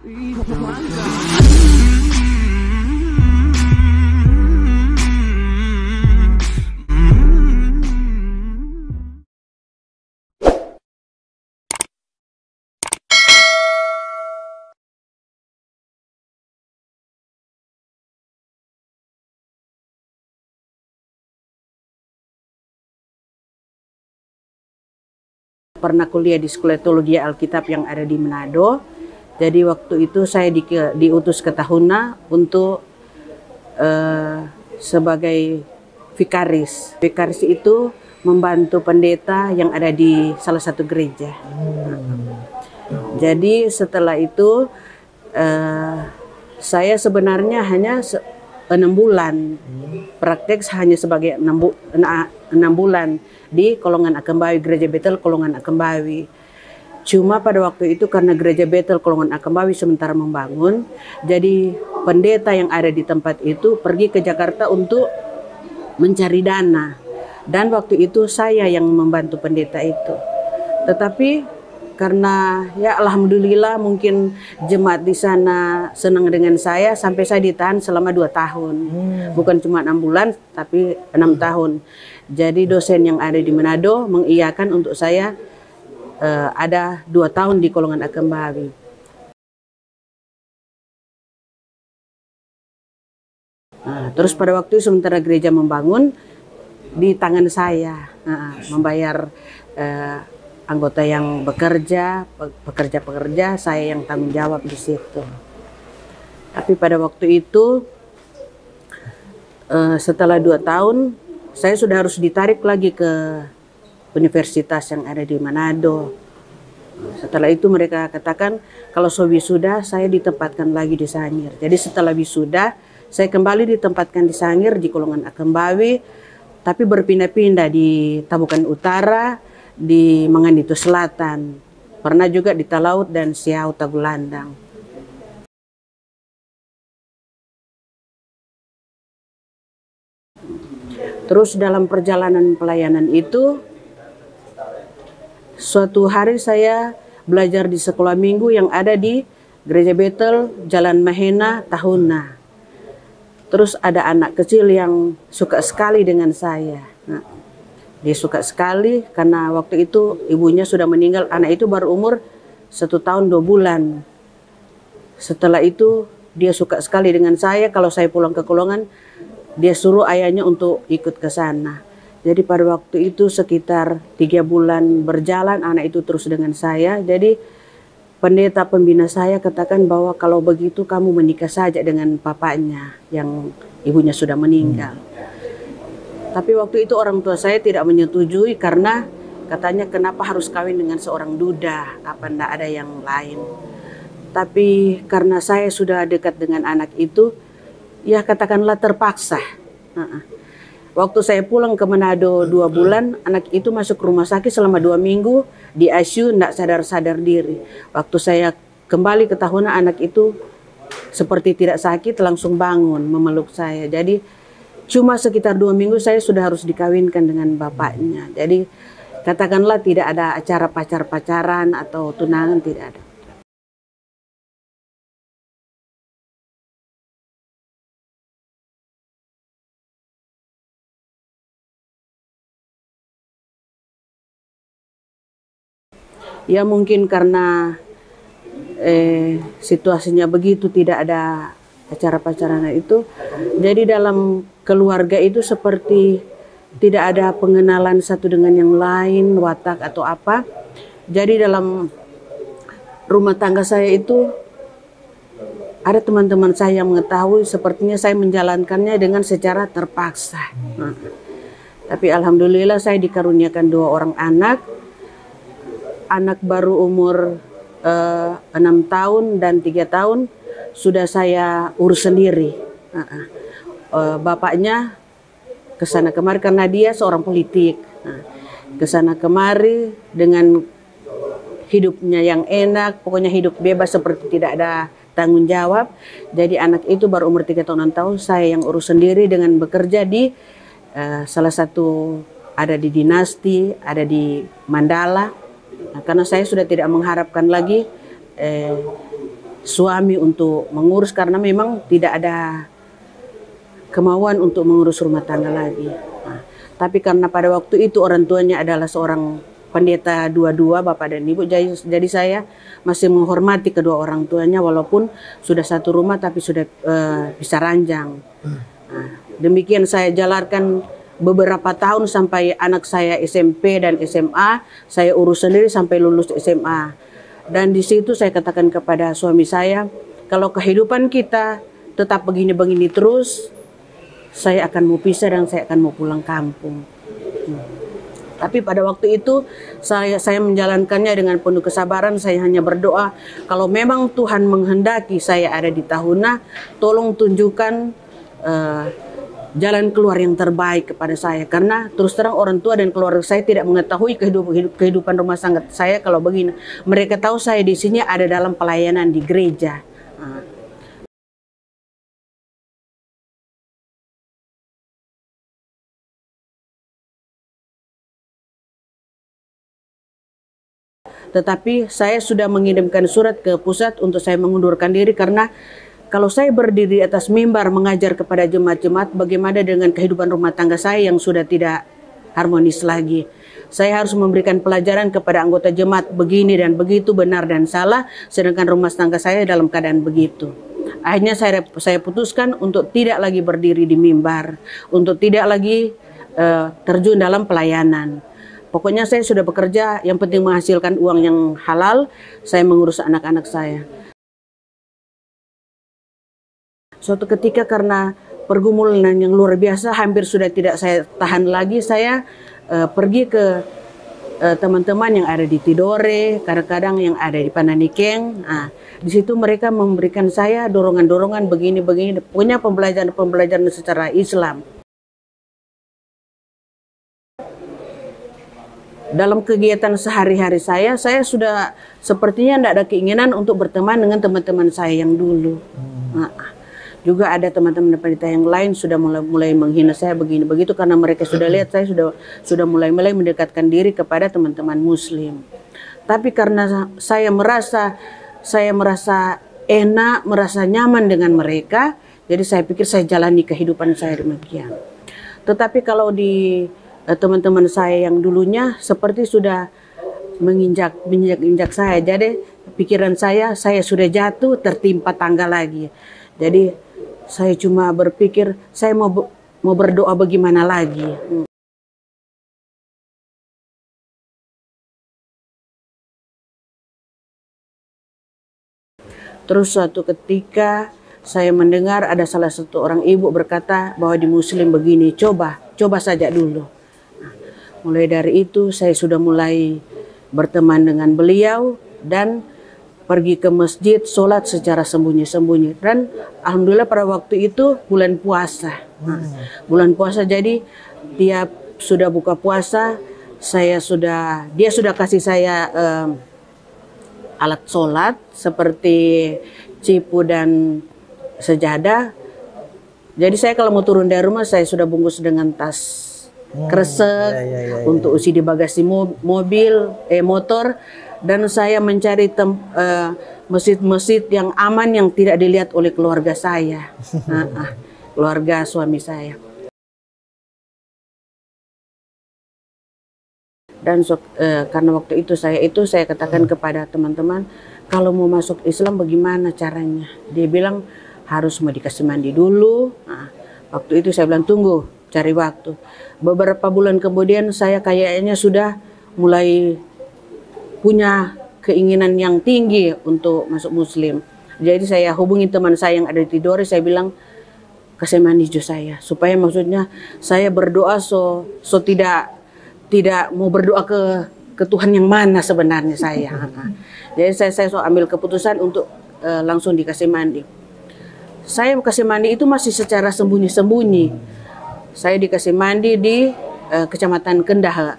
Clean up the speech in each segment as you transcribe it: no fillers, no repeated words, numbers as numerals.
Itu mantap. Pernah kuliah di Sekolah Teologi Alkitab yang ada di Manado. Jadi waktu itu saya diutus ke Tahuna untuk sebagai vikaris. Vikaris itu membantu pendeta yang ada di salah satu gereja. Jadi setelah itu saya sebenarnya hanya 6 bulan praktek, hanya sebagai 6 bulan di Kolongan Akambawi, Gereja Betel Kolongan Akambawi. Cuma pada waktu itu karena Gereja Betel Kolongan Akambawi sementara membangun, jadi pendeta yang ada di tempat itu pergi ke Jakarta untuk mencari dana. Dan waktu itu saya yang membantu pendeta itu. Tetapi karena ya alhamdulillah mungkin jemaat di sana senang dengan saya, sampai saya ditahan selama 2 tahun. Bukan cuma 6 bulan tapi 6 tahun. Jadi dosen yang ada di Manado mengiyakan untuk saya ada 2 tahun di Kolongan Akambawi. Terus pada waktu itu sementara gereja membangun, di tangan saya membayar anggota yang bekerja, pekerja-pekerja, saya yang tanggung jawab di situ. Tapi pada waktu itu setelah 2 tahun saya sudah harus ditarik lagi ke universitas yang ada di Manado. Setelah itu mereka katakan kalau so wisuda saya ditempatkan lagi di Sangir. Jadi setelah wisuda saya kembali ditempatkan di Sangir di Kolongan Akambawi, tapi berpindah-pindah di Tabukan Utara, di Manganito Selatan, pernah juga di Talaut dan Siau Tagulandang. Terus dalam perjalanan pelayanan itu, suatu hari saya belajar di sekolah minggu yang ada di Gereja Betel Jalan Mahena, Tahuna. Terus ada anak kecil yang suka sekali dengan saya. Dia suka sekali karena waktu itu ibunya sudah meninggal. Anak itu baru umur 1 tahun 2 bulan. Setelah itu dia suka sekali dengan saya. Kalau saya pulang ke Kolongan, dia suruh ayahnya untuk ikut ke sana. Jadi pada waktu itu sekitar 3 bulan berjalan, anak itu terus dengan saya. Jadi pendeta pembina saya katakan bahwa kalau begitu kamu menikah saja dengan papanya yang ibunya sudah meninggal. Tapi waktu itu orang tua saya tidak menyetujui karena katanya kenapa harus kawin dengan seorang duda, apa enggak ada yang lain. Tapi karena saya sudah dekat dengan anak itu, ya katakanlah terpaksa. Waktu saya pulang ke Manado 2 bulan, anak itu masuk rumah sakit selama 2 minggu, di ICU enggak sadar-sadar diri. Waktu saya kembali ke Tahuna, anak itu seperti tidak sakit, langsung bangun memeluk saya. Jadi cuma sekitar 2 minggu saya sudah harus dikawinkan dengan bapaknya. Jadi katakanlah tidak ada acara pacar-pacaran atau tunangan, tidak ada. Ya mungkin karena situasinya begitu, tidak ada acara pacaran itu. Jadi dalam keluarga itu seperti tidak ada pengenalan satu dengan yang lain, watak atau apa. Jadi dalam rumah tangga saya itu ada teman-teman saya yang mengetahui, sepertinya saya menjalankannya dengan secara terpaksa. Tapi alhamdulillah saya dikaruniakan 2 orang anak. Anak baru umur 6 tahun dan 3 tahun sudah saya urus sendiri. Bapaknya kesana kemari karena dia seorang politik. Kesana kemari dengan hidupnya yang enak, pokoknya hidup bebas seperti tidak ada tanggung jawab. Jadi anak itu baru umur 3 tahun 6 tahun saya yang urus sendiri dengan bekerja di salah satu, ada di Dinasti, ada di Mandala. Karena saya sudah tidak mengharapkan lagi suami untuk mengurus karena memang tidak ada kemauan untuk mengurus rumah tangga lagi. Nah, tapi karena pada waktu itu orang tuanya adalah seorang pendeta dua-dua, bapak dan ibu, jadi saya masih menghormati kedua orang tuanya walaupun sudah satu rumah tapi sudah bisa ranjang. Nah, demikian saya jalankan beberapa tahun sampai anak saya SMP dan SMA, saya urus sendiri sampai lulus SMA. Dan di situ saya katakan kepada suami saya, kalau kehidupan kita tetap begini-begini terus, saya akan mau pisah dan saya akan mau pulang kampung. Tapi pada waktu itu saya menjalankannya dengan penuh kesabaran. Saya hanya berdoa, kalau memang Tuhan menghendaki saya ada di Tahuna, tolong tunjukkan jalan keluar yang terbaik kepada saya. Karena terus terang orang tua dan keluarga saya tidak mengetahui kehidupan rumah tangga saya kalau begini. Mereka tahu saya di sini ada dalam pelayanan di gereja. Tetapi saya sudah mengirimkan surat ke pusat untuk saya mengundurkan diri karena kalau saya berdiri di atas mimbar mengajar kepada jemaat-jemaat, bagaimana dengan kehidupan rumah tangga saya yang sudah tidak harmonis lagi. Saya harus memberikan pelajaran kepada anggota jemaat begini dan begitu, benar dan salah, sedangkan rumah tangga saya dalam keadaan begitu. Akhirnya saya putuskan untuk tidak lagi berdiri di mimbar, untuk tidak lagi terjun dalam pelayanan. Pokoknya saya sudah bekerja, yang penting menghasilkan uang yang halal, saya mengurus anak-anak saya. Suatu ketika karena pergumulan yang luar biasa, hampir sudah tidak saya tahan lagi, saya pergi ke teman-teman yang ada di Tidore, kadang-kadang yang ada di Pananikeng. Nah, di situ mereka memberikan saya dorongan-dorongan begini-begini, punya pembelajaran secara Islam. Dalam kegiatan sehari-hari saya sudah sepertinya tidak ada keinginan untuk berteman dengan teman-teman saya yang dulu. Nah, juga ada teman-teman pendeta yang lain sudah mulai menghina saya begini begitu karena mereka sudah lihat saya sudah mulai mendekatkan diri kepada teman-teman Muslim. Tapi karena saya merasa enak, merasa nyaman dengan mereka, jadi saya pikir saya jalani kehidupan saya demikian. Tetapi kalau di teman-teman saya yang dulunya seperti sudah menginjak saya, jadi pikiran saya sudah jatuh tertimpa tangga lagi. Jadi saya cuma berpikir saya mau berdoa bagaimana lagi. Terus suatu ketika saya mendengar ada salah satu orang ibu berkata bahwa di Muslim begini, coba saja dulu. Mulai dari itu saya sudah mulai berteman dengan beliau dan pergi ke masjid, sholat secara sembunyi-sembunyi. Dan alhamdulillah pada waktu itu bulan puasa. Bulan puasa, jadi tiap sudah buka puasa, dia sudah kasih saya alat sholat seperti cipu dan sejadah. Jadi saya kalau mau turun dari rumah saya sudah bungkus dengan tas kresek untuk isi di bagasi motor, dan saya mencari masjid-masjid yang aman yang tidak dilihat oleh keluarga saya, keluarga suami saya. Dan karena waktu itu saya katakan kepada teman-teman, kalau mau masuk Islam bagaimana caranya? Dia bilang harus mau dikasih mandi dulu. Nah, waktu itu saya bilang tunggu, cari waktu. Beberapa bulan kemudian saya kayaknya sudah mulai punya keinginan yang tinggi untuk masuk Muslim. Jadi saya hubungi teman saya yang ada di Tidore, saya bilang kasih mandi saya, supaya maksudnya saya berdoa so tidak mau berdoa ke Tuhan yang mana sebenarnya saya. Jadi saya ambil keputusan untuk langsung dikasih mandi. Saya kasih mandi itu masih secara sembunyi-sembunyi. Saya dikasih mandi di Kecamatan Kendah.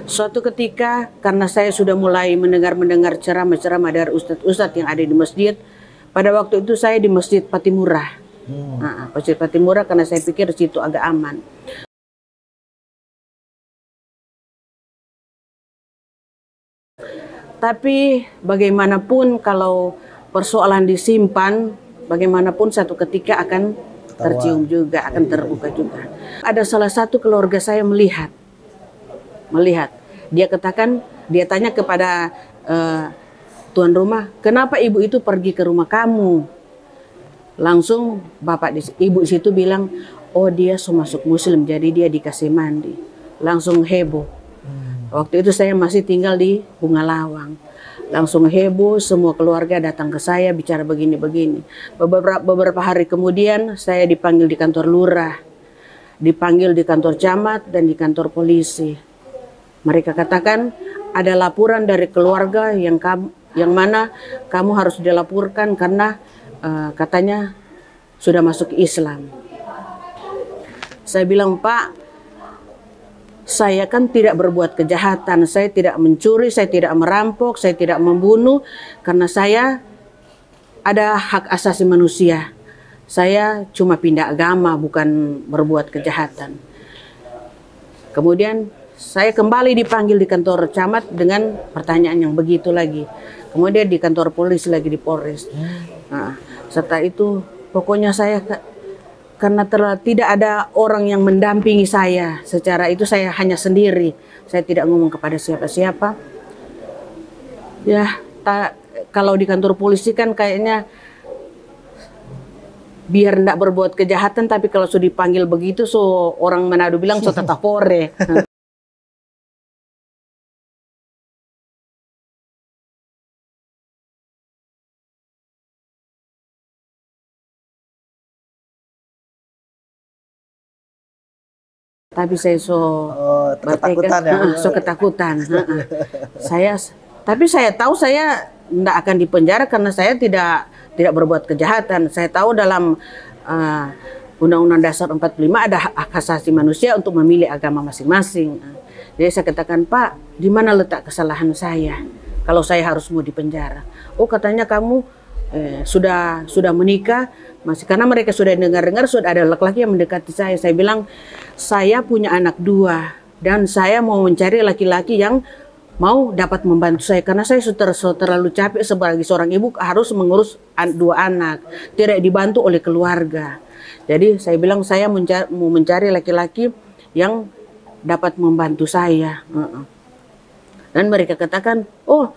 Suatu ketika karena saya sudah mulai mendengar ceramah-ceramah dari ustadz-ustadz yang ada di masjid. Pada waktu itu saya di Masjid Patimura. Masjid Patimura karena saya pikir di situ agak aman. Tapi bagaimanapun kalau persoalan disimpan, bagaimanapun satu ketika akan tercium juga, akan terbuka juga. Ada salah satu keluarga saya melihat. Dia katakan, dia tanya kepada tuan rumah, kenapa ibu itu pergi ke rumah kamu? Langsung ibu situ bilang, oh dia masuk muslim, jadi dia dikasih mandi. Langsung heboh. Waktu itu saya masih tinggal di Bunga Lawang. Langsung heboh, semua keluarga datang ke saya bicara begini-begini. Beberapa hari kemudian saya dipanggil di kantor lurah, dipanggil di kantor camat dan di kantor polisi. Mereka katakan ada laporan dari keluarga yang mana kamu harus dilaporkan karena katanya sudah masuk Islam. Saya bilang, Pak, saya kan tidak berbuat kejahatan, saya tidak mencuri, saya tidak merampok, saya tidak membunuh, karena saya ada hak asasi manusia. Saya cuma pindah agama, bukan berbuat kejahatan. Kemudian saya kembali dipanggil di kantor camat dengan pertanyaan yang begitu lagi. Kemudian di kantor polisi lagi, di Polres. Nah, setelah itu pokoknya saya karena tidak ada orang yang mendampingi saya secara itu, saya hanya sendiri. Saya tidak ngomong kepada siapa-siapa. Ya, kalau di kantor polisi kan kayaknya biar tidak berbuat kejahatan, tapi kalau sudah dipanggil begitu, so orang Manado bilang so tetap pore. Tapi saya ketakutan ya. Ketakutan. Tapi saya tahu saya tidak akan dipenjara karena saya tidak berbuat kejahatan. Saya tahu dalam Undang-Undang Dasar 45 ada hak asasi manusia untuk memilih agama masing-masing. Jadi saya katakan, Pak, di mana letak kesalahan saya kalau saya harus mau dipenjara? Oh, katanya kamu sudah menikah, masih karena mereka sudah dengar-dengar sudah ada laki-laki yang mendekati saya. Saya bilang, saya punya anak 2 dan saya mau mencari laki-laki yang mau dapat membantu saya karena saya sudah terlalu capek sebagai seorang ibu harus mengurus 2 anak, tidak dibantu oleh keluarga. Jadi saya bilang saya mau mencari laki-laki yang dapat membantu saya. Dan mereka katakan, oh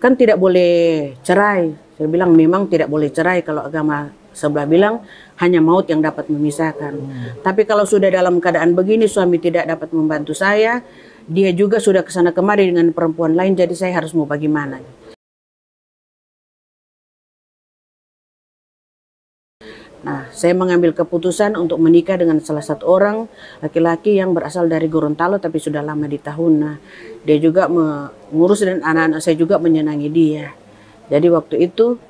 kan tidak boleh cerai. Saya bilang memang tidak boleh cerai kalau agama sebelah bilang hanya maut yang dapat memisahkan. Tapi kalau sudah dalam keadaan begini suami tidak dapat membantu saya, dia juga sudah kesana kemari dengan perempuan lain, jadi saya harus mau bagaimana? Nah, saya mengambil keputusan untuk menikah dengan salah satu orang laki-laki yang berasal dari Gorontalo tapi sudah lama di Tahuna. Dia juga mengurus dan anak-anak saya juga menyenangi dia. Jadi waktu itu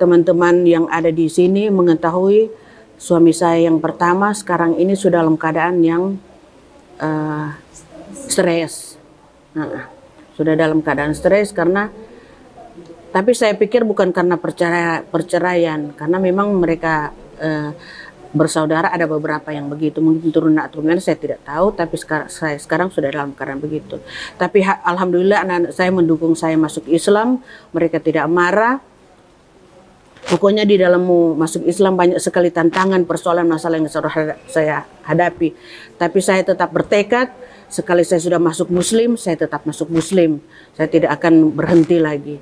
teman-teman yang ada di sini mengetahui suami saya yang pertama sekarang ini sudah dalam keadaan yang stres. Sudah dalam keadaan stres karena, tapi saya pikir bukan karena perceraian, karena memang mereka bersaudara ada beberapa yang begitu, mungkin turunan saya tidak tahu, tapi saya sekarang sudah dalam keadaan begitu. Tapi alhamdulillah anak-anak saya mendukung saya masuk Islam, mereka tidak marah. Pokoknya di dalam masuk Islam banyak sekali tantangan, persoalan, masalah yang saya hadapi. Tapi saya tetap bertekad, sekali saya sudah masuk Muslim, saya tetap masuk Muslim. Saya tidak akan berhenti lagi.